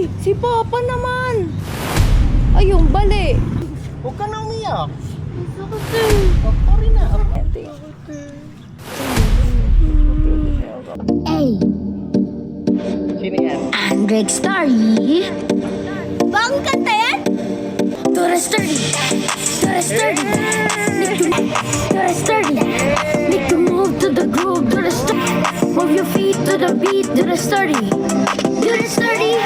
Uy, si Papa naman. Ay, yung bali. Huwag ka na umiyak. Sakit eh. Huwag ka rin na. Hey, Sino yan? Andrick Story. Bang kanta yan? To the sturdy, to the sturdy, to the sturdy. Make to move to the groove, to the sturdy. Move your feet to the beat, to the sturdy, to the sturdy.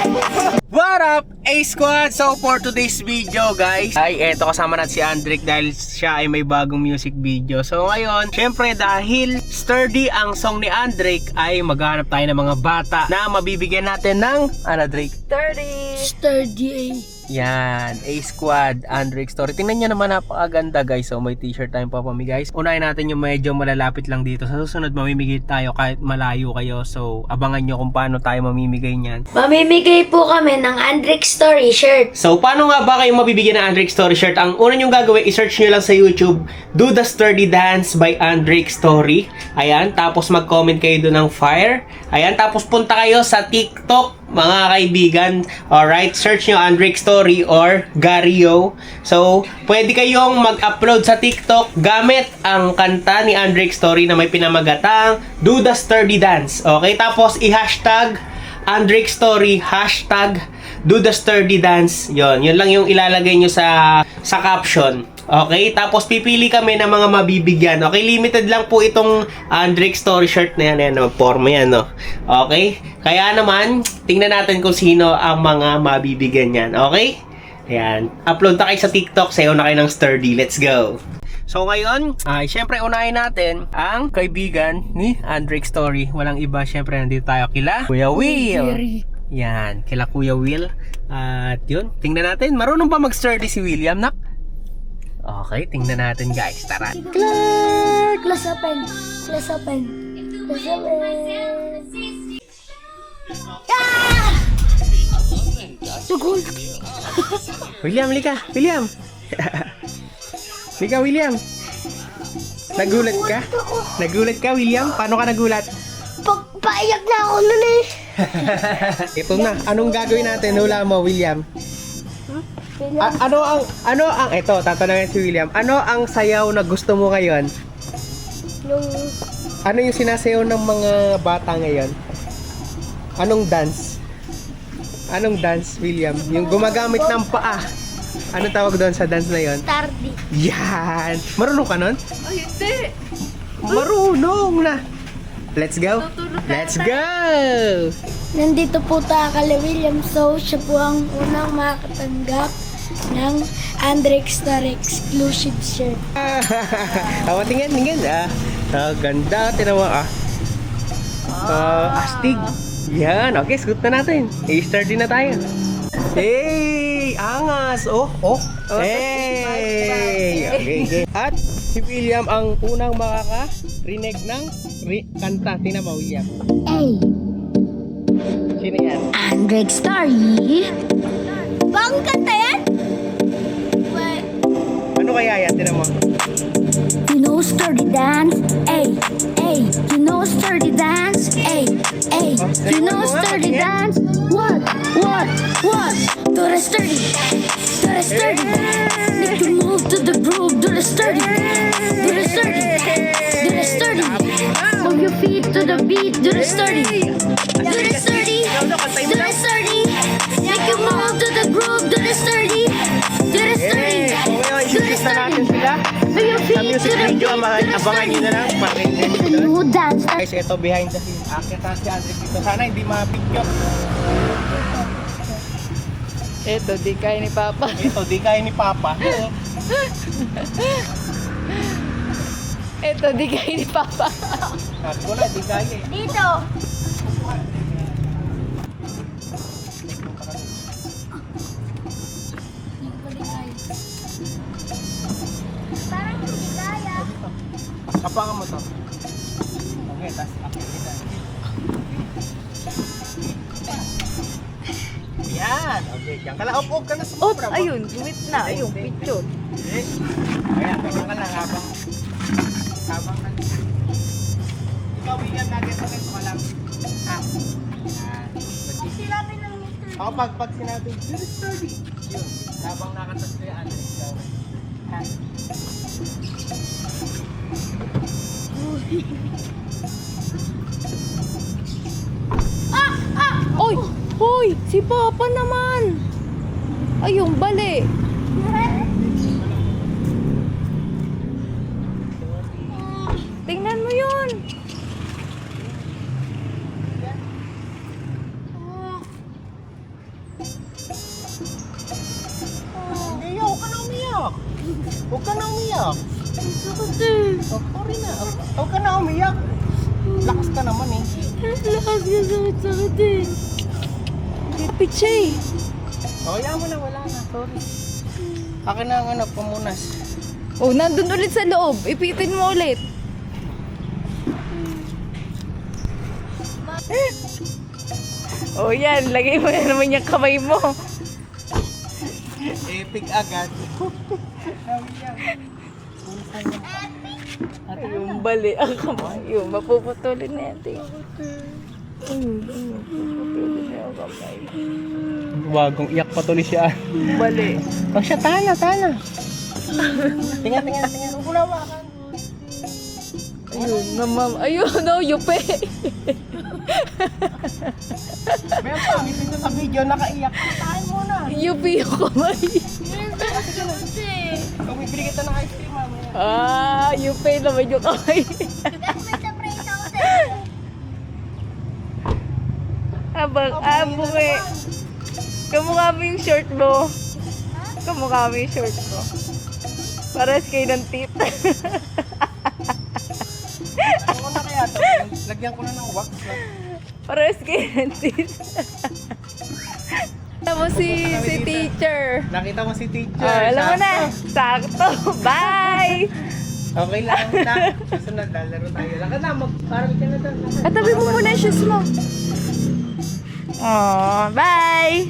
What up, A-Squad? So for today's video guys, ay eto kasama natin si Andrick dahil siya ay may bagong music video. So ngayon, syempre dahil sturdy ang song ni Andrick, ay maghanap tayo ng mga bata na mabibigyan natin ng ano, Drake? 30. Sturdy. Yan, A-Squad, Andrick Story. Tingnan nyo naman, napakaganda guys. So may t-shirt tayong papamigay guys. Unahin natin yung medyo malalapit lang dito. Sa susunod mamimigay tayo kahit malayo kayo. So abangan nyo kung paano tayo mamimigay niyan. Mamimigay po kami ng Andrick Story shirt. So paano nga ba kayo mabibigyan ng Andrick Story shirt? Ang una nyong gagawin, i-search nyo lang sa YouTube, Do the Sturdy Dance by Andrick Story. Ayan, tapos mag-comment kayo doon ng fire. Ayan, tapos punta kayo sa TikTok, mga kaibigan. Alright, search nyo Andrick Story or Gario. So, pwede kayong mag-upload sa TikTok gamit ang kanta ni Andrick Story na may pinamagatang Do the Sturdy Dance. Okay, tapos i-hashtag Andrick Story, hashtag Do the Sturdy Dance. Yun lang yung ilalagay nyo sa caption. Okay, tapos pipili kami ng mga mabibigyan. Okay, limited lang po itong Andrick Story shirt na yan. Ayan, forma yan, no? Okay, kaya naman, tingnan natin kung sino ang mga mabibigyan yan. Okay? Ayan, upload na kayo sa TikTok, sayo na kayo ng sturdy. Let's go! So ngayon, syempre unahin natin ang kaibigan ni Andrick Story. Walang iba, syempre nandito tayo kila Kuya Will. Yan, kila Kuya Will. At yun, tingnan natin. Marunong ba mag-sturdy si William, nak? Okay, tingnan natin guys. Tara. Clark! Class open. Class open. Class open. Ah! Tugol. William, lika. William. Lika, William. Nagulat ka? Nagulat ka, William? Paano ka nagulat? Paiyak na ako nun eh. Ito na. Anong gagawin natin? Hula mo, William. Ano ang ito, tatanungin si William. Ano ang sayaw na gusto mo ngayon? Ano yung sinasayaw ng mga bata ngayon? Anong dance? Anong dance, William? Yung gumagamit ng paa. Ano tawag doon sa dance na yon? Tardy. Yan! Marunong ka nun? Ay, hindi. Marunong na! Let's go! Let's go! Nandito po tayo kay William, so siya po ang unang makakatanggap ng Andrick Story exclusive shirt. Tingin. Ganda. Tinawa astig. Yan. Okay, scoot na natin. I-start din na tayo. Hey! Angas! Oh. Hey! Okay. At si William ang unang makaka-rinig ng kanta. Tingnan mo, William. Hey, Sino yan? Andrick Story. Bang kanta yan? Ano kaya yan? Tingnan mo. You know sturdy dance, ay, you know sturdy dance, ay, you know sturdy dance. What? To the sturdy, Make you move to the groove, do the sturdy, do the sturdy. Move your feet to the beat, do the sturdy, do the sturdy. Make you move to the groove, do the sturdy, do the sturdy. I-showcase na natin sila. Sa music video, abangan nyo na lang. Pakinggan nyo doon. You dance. Guys, ito behind the scenes. Akita si Andrick dito. Sana hindi ma-picture. Eto, di kaya ni Papa. Ito, di kaya ni Papa. Eto, di kaya ni Papa. Sabi ko na, di kaya eh. Dito. Parang hindi kaya. Kapangan mo to. Okay, tas akita. Yan. Okay, diyan ka lang. Huwag ka na sa Oh, sobra. ayun, gumit na. Ayun, picture. Kaya, kaya ka lang habang ikaw, William, natin pa rin ka lang. Yan. Silapin ng Mr. Ako pag sinabi, do the sturdy. Yun. Habang nakatas ko yung Andrex Story. Ha? Oy! Hoy! Si Papa naman! Ay, yung bali. Tingnan mo yun. Hindi, huwag ka na umiyak. Huwag ka na umiyak. Sakit eh. Sorry na. Huwag ka na umiyak. Lakas ka naman eh. Lakas ka, sakit-sakit eh. Lipit siya eh. Kaya mo na, wala na. Sorry. Akin na ang pamunas. Oh, nandun ulit sa loob. Ipitin mo ulit. Oh, yan. Lagay mo na naman yung kamay mo. Epic agad. At yung bali ang kamay. Yung mapuputulin na yan. Mapuputulin na yung kamay. Wagong iyak pa tuloy siya. Bali. Oh siya, tana. Tingnan. Ulawa ka. Ayun naman. Ayun, no, yupe. May ang pangit dito sa video, nakaiyak. Tahan mo na. Yupi yung kamay. Bumibili kita ng ice cream, mamaya. Ah, yupe naman yung kamay. Abang, eh. Kamukha mo yung short mo. Kamukha mo yung short mo. Pares kayo ng tit. Ano na kaya ito? Lagyan ko na ng wax. Pares kayo ng tit. Tama si teacher. Nakita mo si teacher. Oh, alam mo na. Sakto. Bye! Okay lang. Susunod, lalaro tayo. Lakad na, parang ka na doon. Katabi mo muna yung shoes mo. Oh, bye!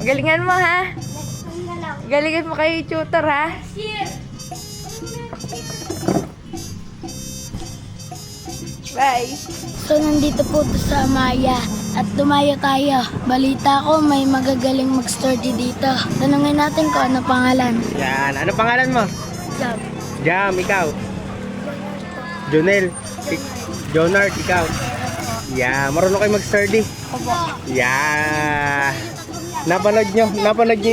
Magalingan mo ha. Galingan mo kay tutor ha. Bye! So nandito po to sa Maya at dumayo tayo. Balita ko may magagaling mag-sturdy dito. Tanungin natin kung ano pangalan. Yan. Ano pangalan mo? Jam. Jam, ikaw. Jonel. Jonard, ikaw. Yeah, marunong kayo mag-sturdy. Yeah. Napanood nyo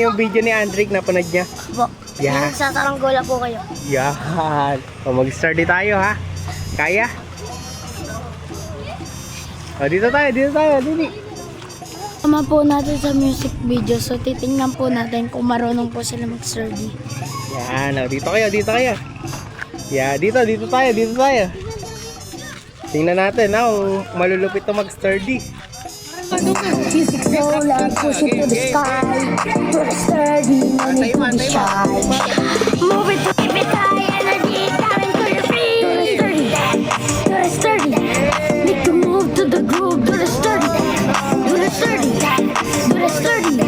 yung video ni Andrick, napanood niya. Opo. Yeah. Sa saranggola po kayo. Yan. O, mag-sturdy tayo ha. Kaya? O, dito tayo, dili. Tama po natin sa music video. So titingnan po natin kung marunong po sila mag-sturdy. Yan, o, dito kayo. Yeah, dito tayo. Tingnan natin, kung malulupit to mag-sturdy. Music so loud, push it to the sky. To the sturdy, no need to be shy. Move it to keep it high, energy coming to your feet. To the sturdy, make the move to the groove. To the sturdy, to the sturdy, to the sturdy.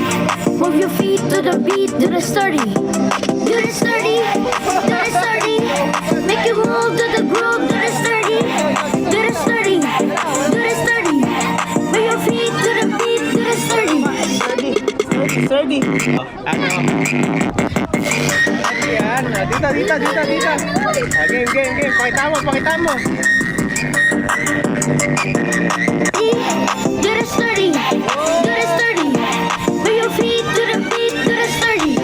Move your feet to the beat. To the sturdy, to the sturdy, to the sturdy. Make you move to the groove. To the sturdy, to the sturdy, to the sturdy. Move your feet to the beat. To the sturdy. Sturdy. Ano? Yan. Dito. Game. Pakita mo. To the sturdy. To the sturdy. Move your feet to the beat. To the sturdy.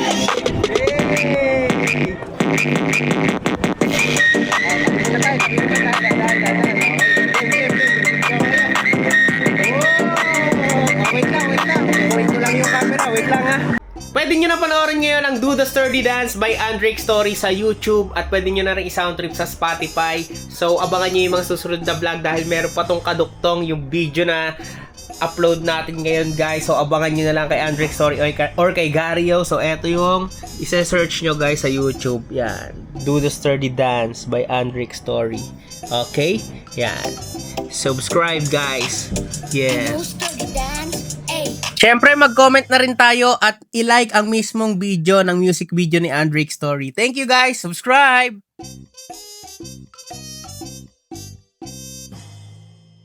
Wait lang ha. Pwede nyo na panoorin ngayon ang Do the Sturdy Dance by Andrick Story sa YouTube at pwede nyo na rin i-sound trip sa Spotify. So abangan nyo yung mga susunod na vlog dahil meron pa tong kaduktong yung video na upload natin ngayon guys. So abangan nyo na lang kay Andrick Story or kay Gario. So eto yung isa-search nyo guys sa YouTube. Yan. Do the Sturdy Dance by Andrick Story. Okay? Yan. Subscribe guys. Yeah. Do sturdy dance. Ay. Siyempre, mag-comment na rin tayo at i-like ang mismong video ng music video ni Andrick Story. Thank you guys! Subscribe!